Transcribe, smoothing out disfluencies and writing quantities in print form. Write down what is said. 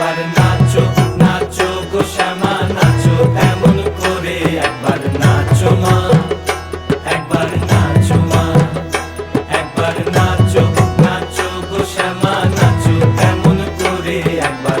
একবার নাচো নাচো গো শ্যামা নাচো এমন করে একবার নাচো মা একবার নাচো মা একবার নাচো নাচো গো শ্যামা নাচো এমন করে একবার